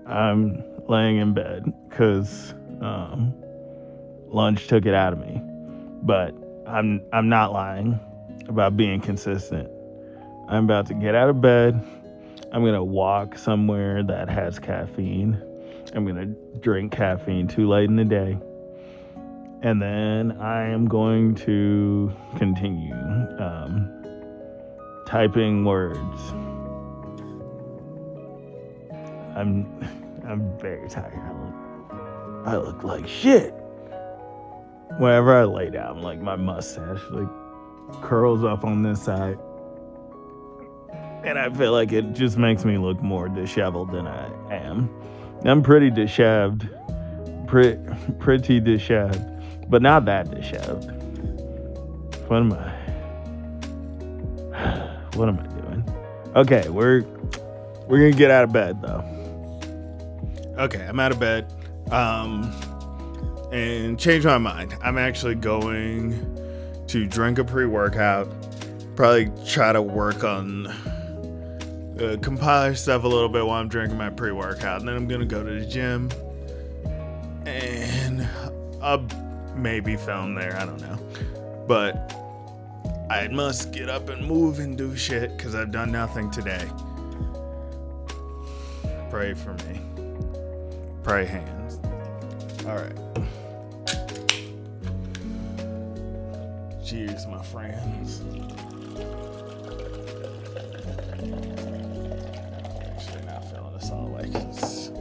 I'm laying in bed because lunch took it out of me. But I'm not lying about being consistent. I'm about to get out of bed. I'm gonna walk somewhere that has caffeine. I'm gonna drink caffeine too late in the day. And then I am going to continue typing words. I'm I'm very tired. I look like shit. Whenever I lay down, like my mustache like curls up on this side, and I feel like it just makes me look more disheveled than I am. I'm pretty disheveled, pretty disheveled, but not that disheveled. What am I? What am I doing? Okay, we're gonna get out of bed though. Okay, I'm out of bed. And change my mind. I'm actually going to drink a pre-workout. Probably try to work on compiler stuff a little bit while I'm drinking my pre-workout, and then I'm gonna go to the gym and I'll maybe film there. I don't know, but I must get up and move and do shit because I've done nothing today. Pray for me. Pray hands. All right. Cheers, my friends. Actually, not feeling this all the way because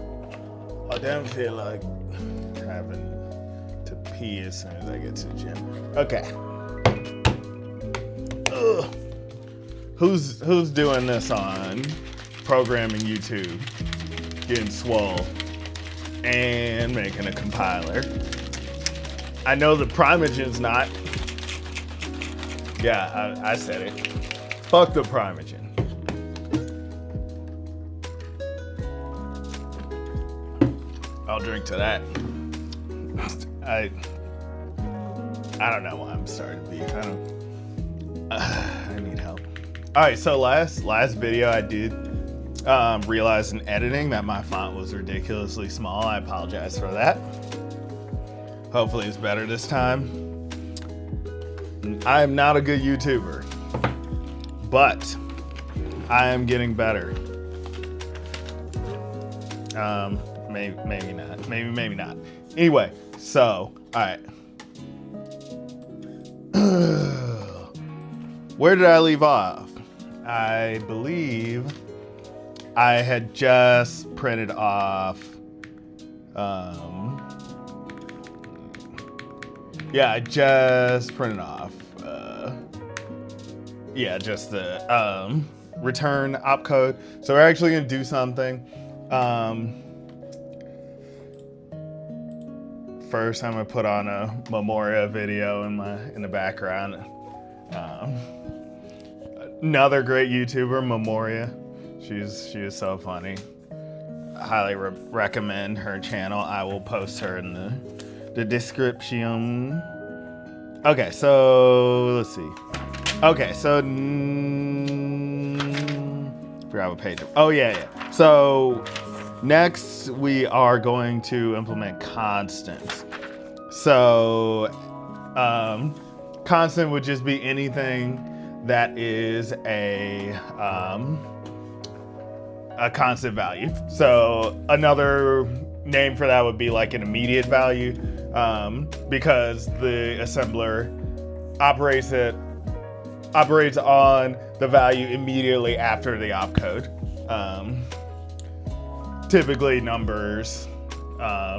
I don't feel like having to pee as soon as I get to the gym. Okay. Ugh. Who's doing this on programming YouTube, getting swole, and making a compiler? I know the Primeagen's not. Yeah, I said it. Fuck the Primeagen. I'll drink to that. I don't know why I'm starting to beef. I need help. All right, so last video I did realize in editing that my font was ridiculously small. I apologize for that. Hopefully it's better this time. I am not a good YouTuber, but I am getting better. Maybe not. Maybe not. Anyway, so, all right. Where did I leave off? I believe I had just printed off. Yeah, I just printed off. Just the return opcode. So we're actually gonna do something. First, I'm gonna put on a Memoria video in the background. Another great YouTuber, Memoria. She is so funny. I highly recommend her channel. I will post her in the description. Okay, so let's see. Okay, so forgot what page. Oh yeah. So next we are going to implement constants. So constant would just be anything that is a constant value. So another name for that would be like an immediate value, because the assembler operates on the value immediately after the opcode. Typically numbers are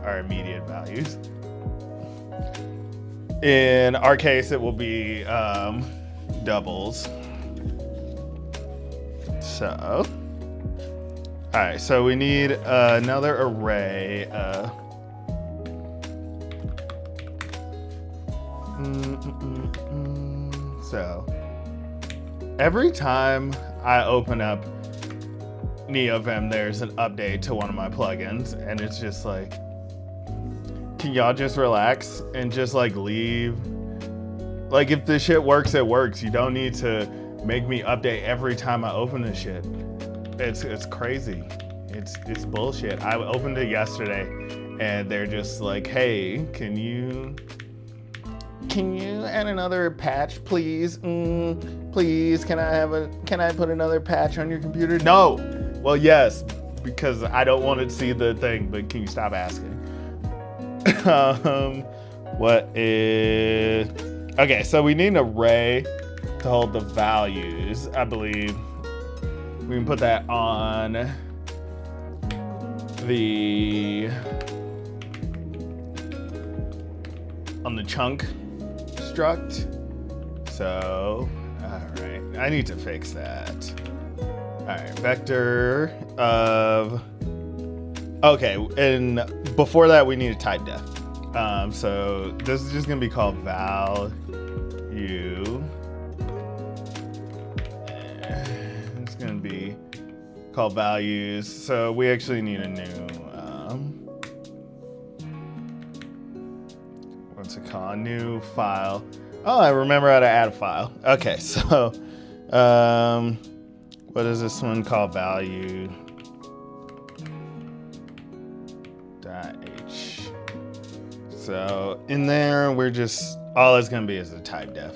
immediate values. In our case, it will be doubles. So, all right, so we need another array. So, every time I open up NeoVim, there's an update to one of my plugins, and it's just like, can y'all just relax and just like leave? Like, if the shit works, it works. You don't need to make me update every time I open this shit. It's crazy. It's bullshit. I opened it yesterday, and they're just like, "Hey, can you add another patch, please? Please, can I put another patch on your computer?" No. Well, yes, because I don't want to see the thing. But can you stop asking? What is... Okay, so we need an array to hold the values. I believe we can put that on the chunk struct. So, all right, I need to fix that. All right, vector of... Okay, and before that, we need a type def. So this is just gonna be called value. It's gonna be called values. So we actually need a new, what's it called? A new file. Oh, I remember how to add a file. Okay, so, what is this one called? Value. .h. So in there, we're just, all it's gonna be is a type def.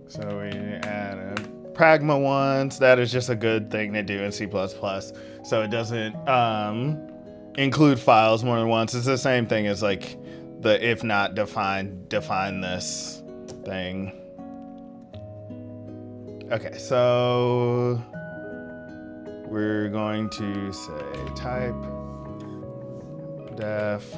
So we add a pragma once. That is just a good thing to do in C++. So it doesn't include files more than once. It's the same thing as like the if not define this thing. Okay, so we're going to say type def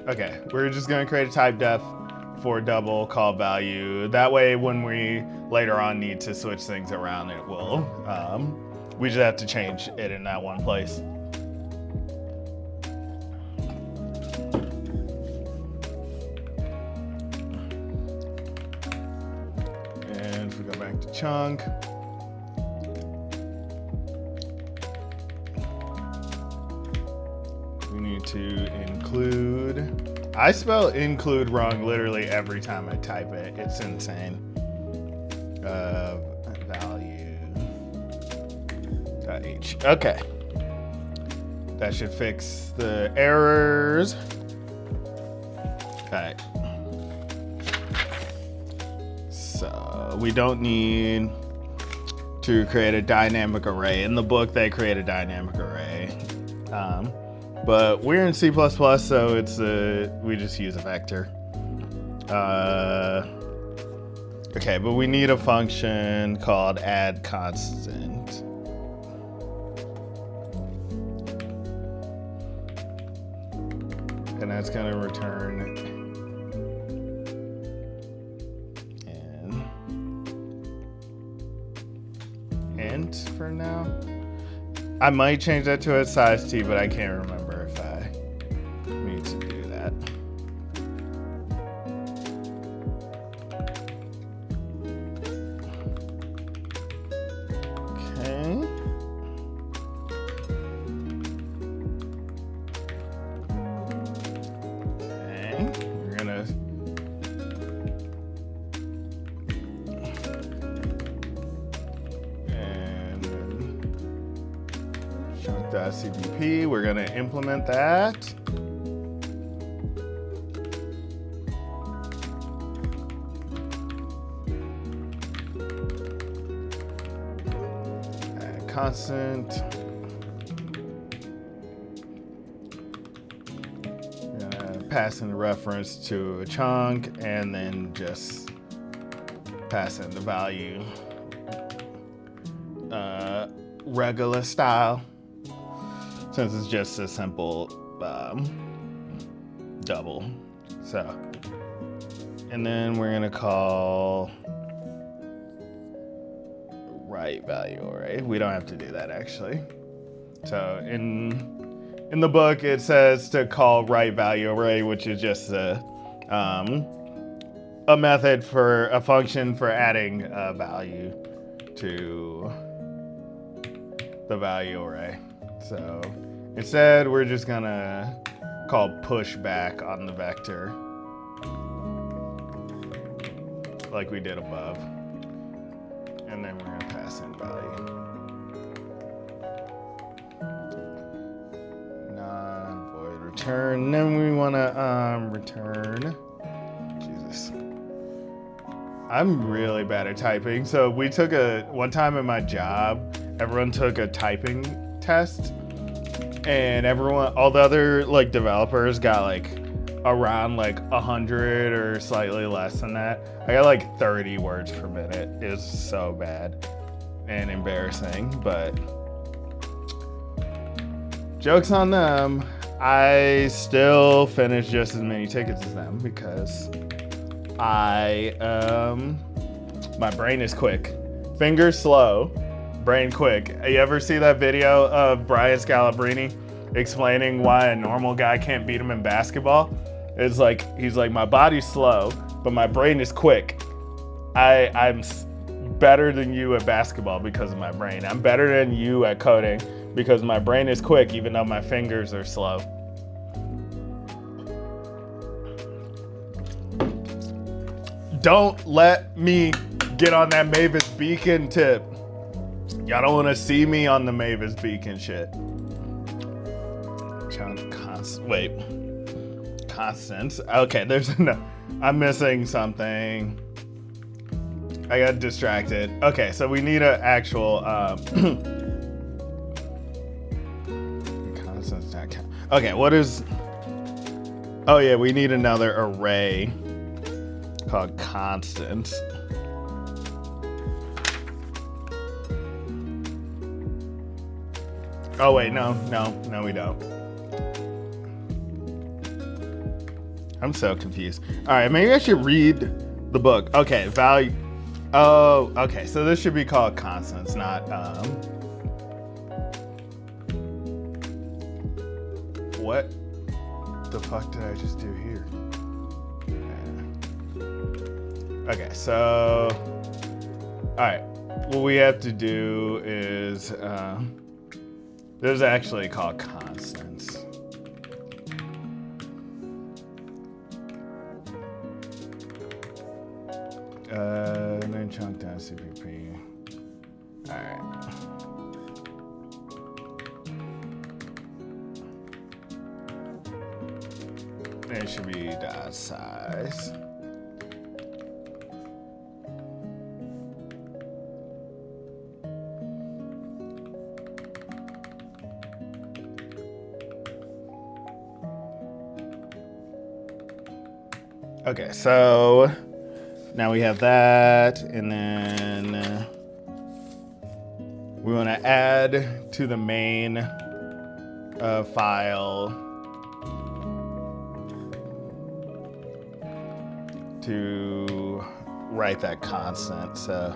okay, we're just going to create a type def for double call value. That way, when we later on need to switch things around, it will. We just have to change it in that one place. And if we go back to chunk, we need to include. I spell include wrong literally every time I type it. It's insane. Value.h. Okay. That should fix the errors. Okay. So we don't need to create a dynamic array. In the book, they create a dynamic array. But we're in C++, so it's we just use a vector. Okay, but we need a function called add constant. And that's gonna return an int for now. I might change that to a size t, but I can't remember if I need to do that. Okay. We're gonna chunk.cpp, we're gonna implement that. Add constant. Pass in the reference to a chunk and then just pass in the value regular style, since it's just a simple double. So, and then we're gonna call write value array. We don't have to do that actually. So in the book, it says to call write value array, which is just a method for a function for adding a value to the value array. So instead, we're just gonna called pushback on the vector, like we did above. And then we're gonna pass in value. Non-void return. Then we wanna return. Jesus. I'm really bad at typing. So we took one time in my job, everyone took a typing test, and all the other like developers got like around like 100 or slightly less than that. I got like 30 words per minute. It was so bad and embarrassing, but joke's on them. I still finished just as many tickets as them because my brain is quick. Fingers slow, brain quick. You ever see that video of Brian Scalabrine explaining why a normal guy can't beat him in basketball? It's like, he's like, my body's slow, but my brain is quick. I'm better than you at basketball because of my brain. I'm better than you at coding because my brain is quick, even though my fingers are slow. Don't let me get on that Mavis Beacon tip. Y'all don't want to see me on the Mavis Beacon shit. Wait. Constants. Okay, I'm missing something. I got distracted. Okay, so we need an actual constants. Okay, what is... Oh yeah, we need another array called constants. Oh wait, no, we don't. I'm so confused. All right, maybe I should read the book. Okay, value. Oh, okay. So this should be called constants, not what the fuck did I just do here? Okay, so all right. What we have to do is this is actually called constants. And then chunk down CPP. All right. It should be dot size. Okay, so now we have that, and then we want to add to the main file to write that constant. So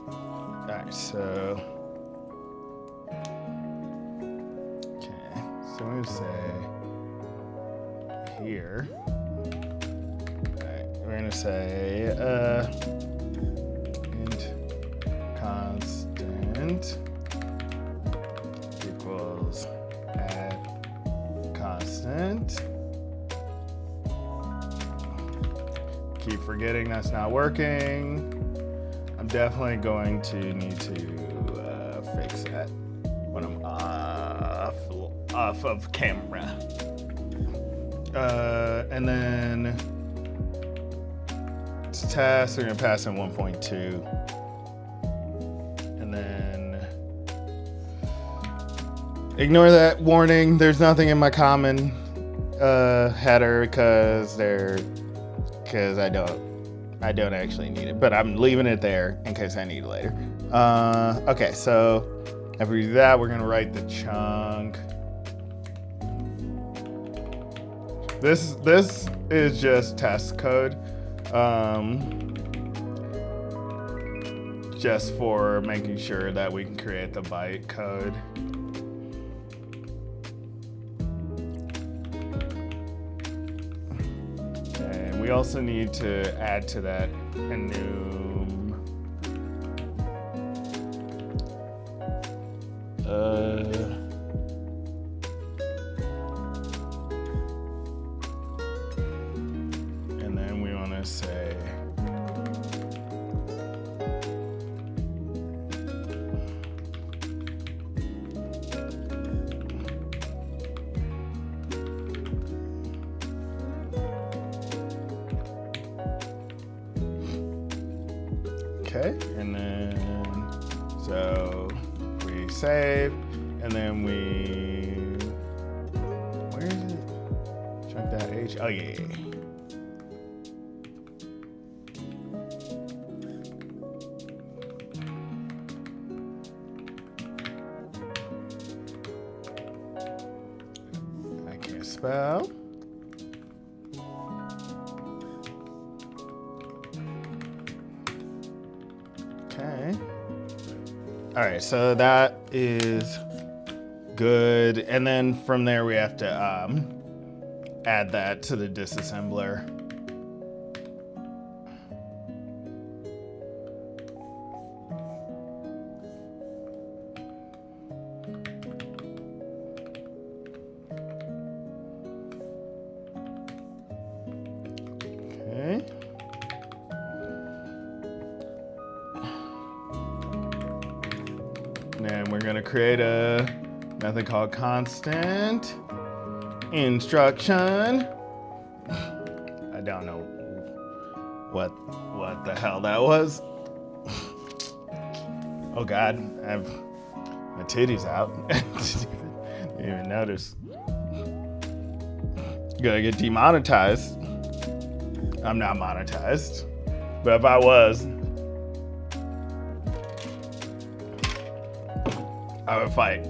all right, so okay, so I'm gonna say here. All right, we're gonna say int constant equals add constant. Keep forgetting that's not working. I'm definitely going to need to fix that when I'm off of camera. And then it's test, we're gonna pass in 1.2. And then ignore that warning. There's nothing in my common header because I don't actually need it, but I'm leaving it there in case I need it later. Okay, so after we do that, we're gonna write the chunk. This is just test code, just for making sure that we can create the byte code. And we also need to add to that enum. say okay, and then so we save, and then where is it? Check that H. Oh yeah. I can't spell. Okay. All right, so that is good. And then from there we have to add that to the disassembler. Okay. And we're gonna create a method called constant instruction. I don't know what the hell that was. Oh God, I have my titties out. Didn't even notice. Gonna get demonetized. I'm not monetized, but if I was, I would fight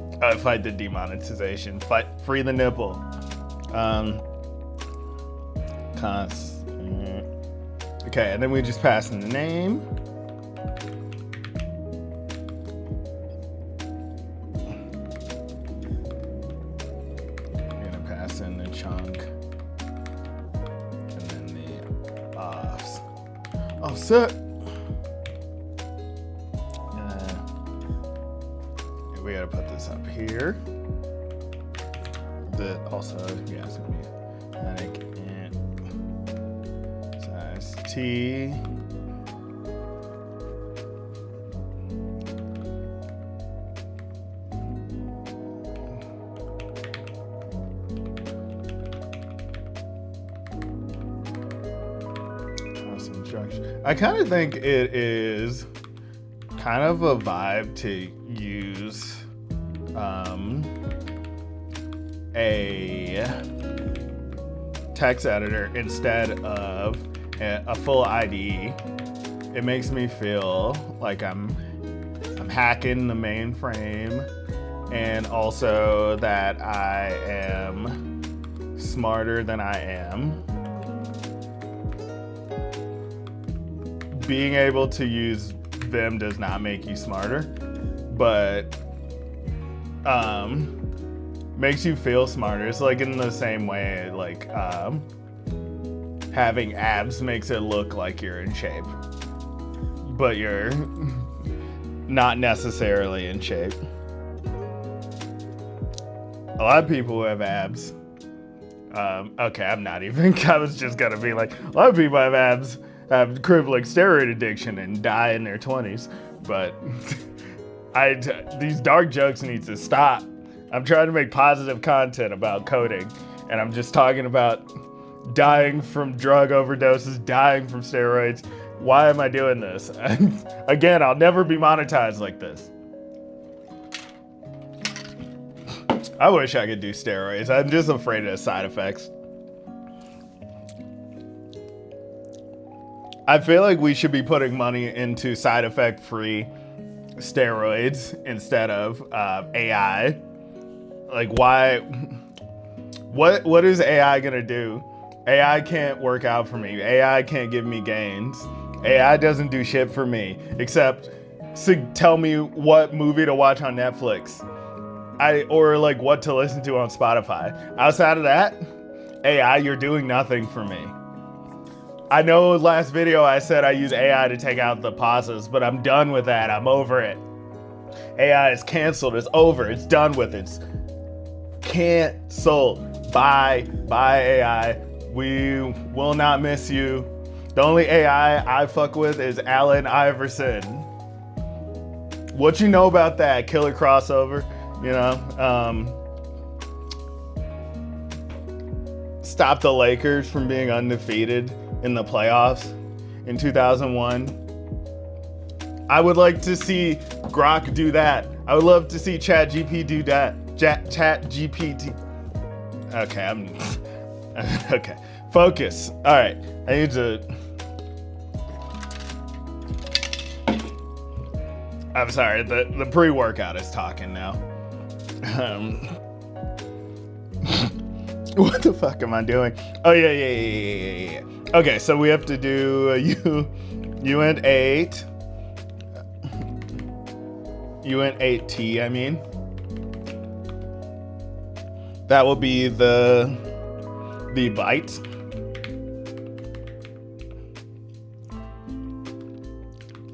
the demonetization. Free the nipple. Okay, and then we just pass in the name. We're gonna pass in the chunk, and then the offs. Oh, set. We gotta put this up here. Also, yeah, it's gonna be static int size T. I kind of think it is kind of a vibe to use a text editor instead of a full IDE. It makes me feel like I'm hacking the mainframe, and also that I am smarter than I am. Being able to use Vim does not make you smarter, but makes you feel smarter. It's like in the same way, like having abs makes it look like you're in shape, but you're not necessarily in shape. A lot of people who have abs, okay, I'm not even, I was just gonna be like, a lot of people have abs, have crippling steroid addiction and die in their 20s, but these dark jokes need to stop. I'm trying to make positive content about coding, and I'm just talking about dying from drug overdoses, dying from steroids. Why am I doing this? Again, I'll never be monetized like this. I wish I could do steroids. I'm just afraid of the side effects. I feel like we should be putting money into side effect free steroids instead of AI. Like, why? What is AI gonna do? AI can't work out for me. AI can't give me gains. AI doesn't do shit for me except tell me what movie to watch on Netflix, or like what to listen to on Spotify. Outside of that, AI, you're doing nothing for me. I know last video I said I use AI to take out the pauses, but I'm done with that. I'm over it. AI is canceled. It's over. It's done with. It's canceled. Bye AI. We will not miss you. The only AI I fuck with is Allen Iverson. What you know about that killer crossover? You know, stopped the Lakers from being undefeated in the playoffs in 2001. I would like to see Grok do that. I would love to see ChatGPT do that. ChatGPT. Okay, okay. Focus. All right, I need to. I'm sorry. The pre-workout is talking now. What the fuck am I doing? Oh yeah. Okay, so we have to do you and 8. You and 8T, I mean. That will be the byte.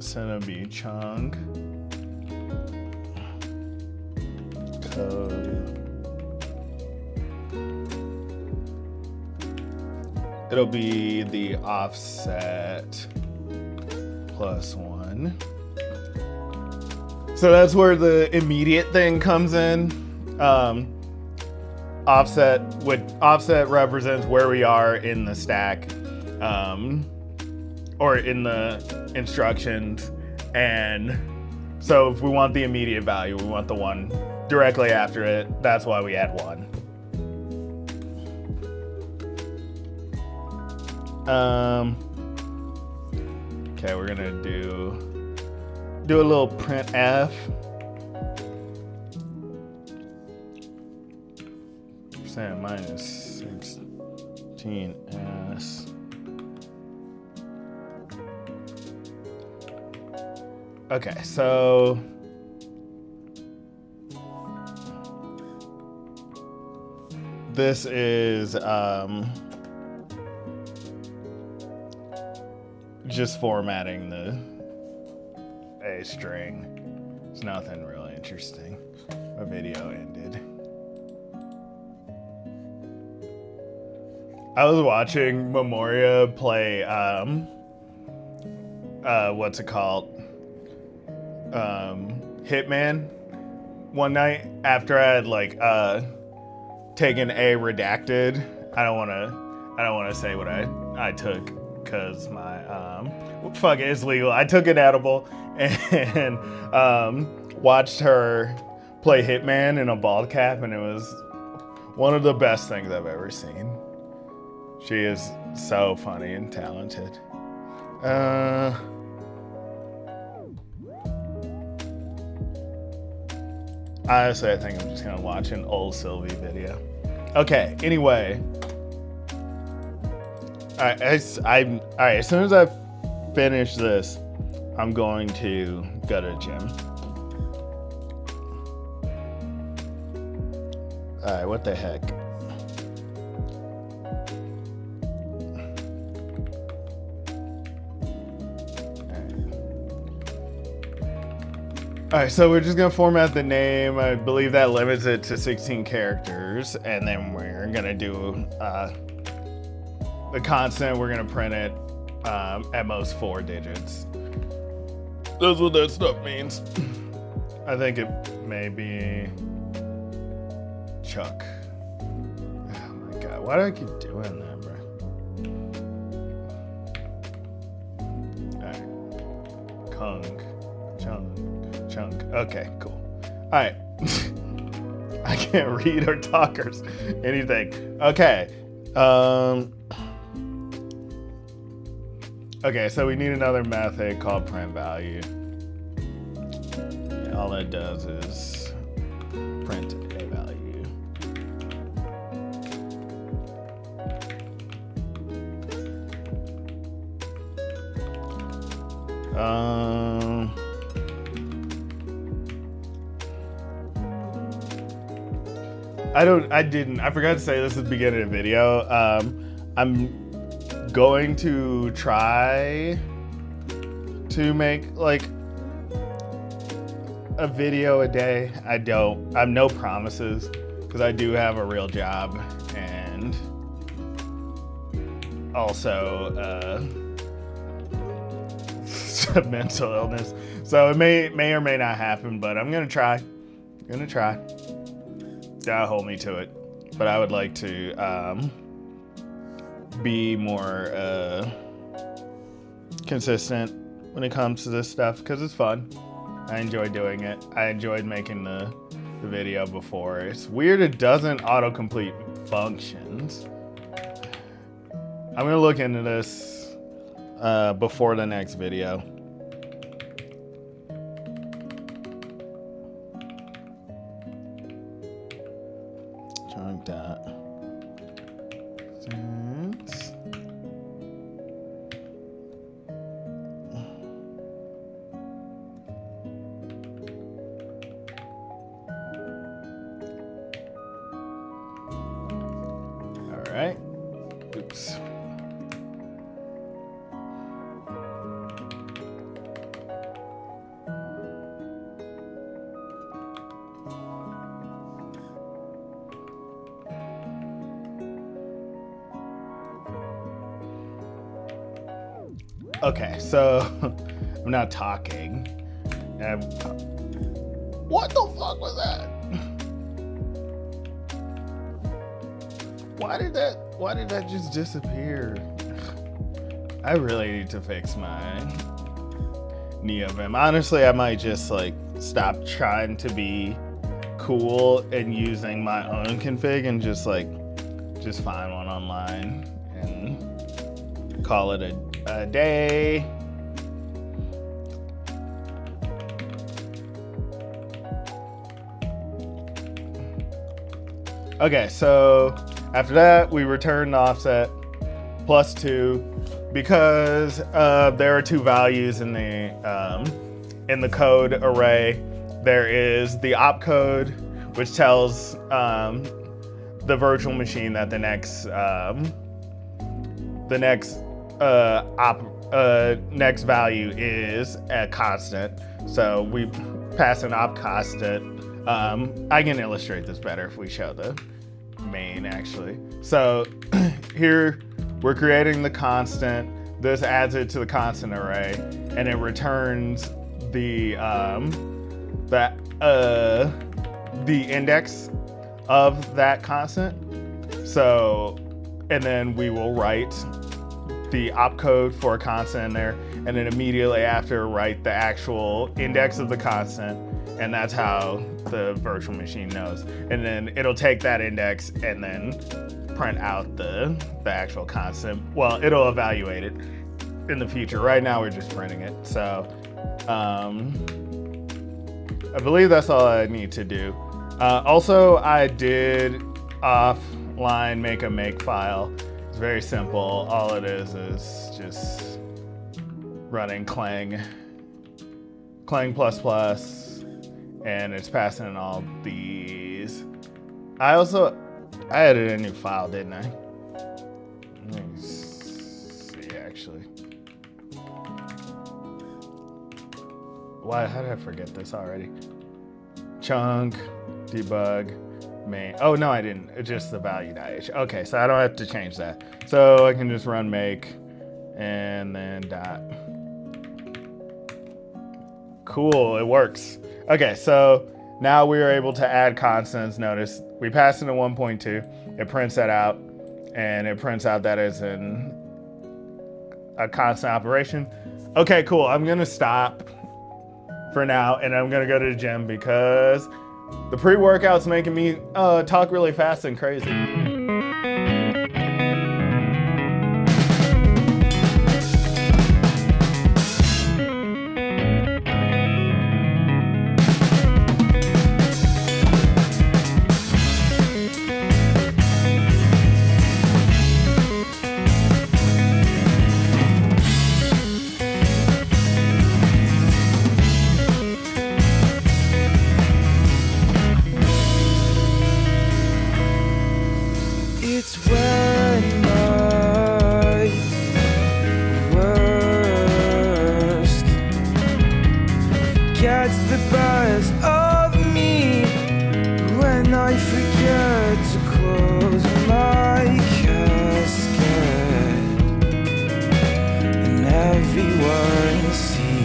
So it'll be chunk code. It'll be the offset +1. So that's where the immediate thing comes in. Offset represents where we are in the stack, or in the instructions. And so if we want the immediate value, we want the one directly after it. That's why we add 1. Okay, we're gonna do a little printf. Percent minus 16s. Okay, so this is just formatting the A string. It's nothing really interesting. My video ended. I was watching Memoria play what's it called? Hitman one night after I had taken a redacted. I don't wanna say what I took because my fuck it, it's legal. I took an edible and watched her play Hitman in a bald cap, and it was one of the best things I've ever seen. She is so funny and talented. Honestly, I think I'm just gonna watch an old Sylvie video. Okay, anyway. Alright, as soon as I finish this, I'm going to go to the gym. Alright, what the heck? Alright, so we're just gonna format the name. I believe that limits it to 16 characters, and then we're gonna do the constant. We're gonna print it at most 4 digits. That's what that stuff means. I think it may be Chuck. Oh my god, why do I keep doing that, bro? Alright. Kung. Chunk. Okay, cool. Alright. I can't read or talk or anything. Okay. Okay, so we need another method called print value. And all it does is print a value. I forgot to say this at the beginning of the video. I'm going to try to make a video a day. I'm no promises because I do have a real job, and also just a mental illness. So it may or may not happen, but I'm gonna try. That'll hold me to it. But I would like to be more consistent when it comes to this stuff because it's fun. I enjoy doing it. I enjoyed making the video before. It's weird it doesn't autocomplete functions. I'm gonna look into this before the next video. Chunk that. All right. Oops. Okay, so I'm not talking. What the fuck was that? Why did that just disappear? I really need to fix my NeoVim. Honestly, I might just like stop trying to be cool and using my own config and just find one online and call it a day. Okay, so after that, we return the offset +2 because there are two values in the code array. There is the opcode, which tells the virtual machine that the next value is a constant. So we pass an op constant. I can illustrate this better if we show the main actually. So here we're creating the constant. This adds it to the constant array, and it returns the index of that constant. So, and then we will write the opcode for a constant in there, and then immediately after write the actual index of the constant, and that's how the virtual machine knows. And then it'll take that index and then print out the actual constant. Well, it'll evaluate it in the future. Right now we're just printing it. So I believe that's all I need to do. Also, I did offline make a makefile. It's very simple. All it is just running Clang++, and it's passing in all these. I added a new file, didn't I? Let me see, actually. Why? How did I forget this already? Chunk, debug, main. Oh, no, I didn't. It's just the value.h. Okay, so I don't have to change that. So I can just run make and then dot. Cool, it works. Okay, so now we are able to add constants. Notice we pass into 1.2. It prints that out, and it prints out that it's a constant operation. Okay, cool. I'm gonna stop for now, and I'm gonna go to the gym because the pre-workout's making me talk really fast and crazy. Everyone sees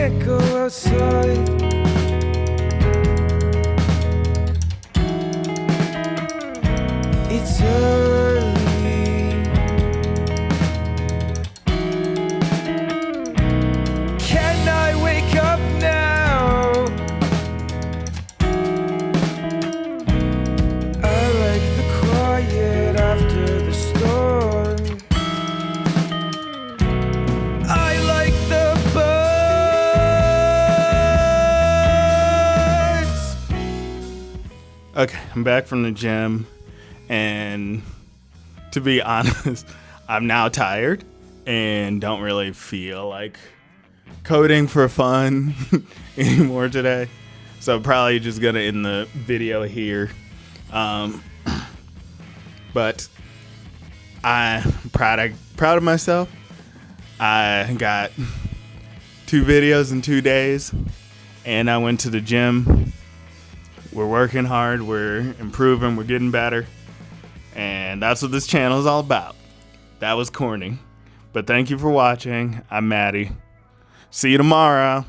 can't go outside. It's early. Can I wake up now? I like the quiet after the storm. I like the birds. Okay, I'm back from the gym, and to be honest, I'm now tired and don't really feel like coding for fun anymore today. So probably just gonna end the video here. But I'm proud of myself. I got 2 videos in 2 days, and I went to the gym. We're working hard, we're improving, we're getting better, and that's what this channel is all about. That was corny, but thank you for watching. I'm Maddie. See you tomorrow.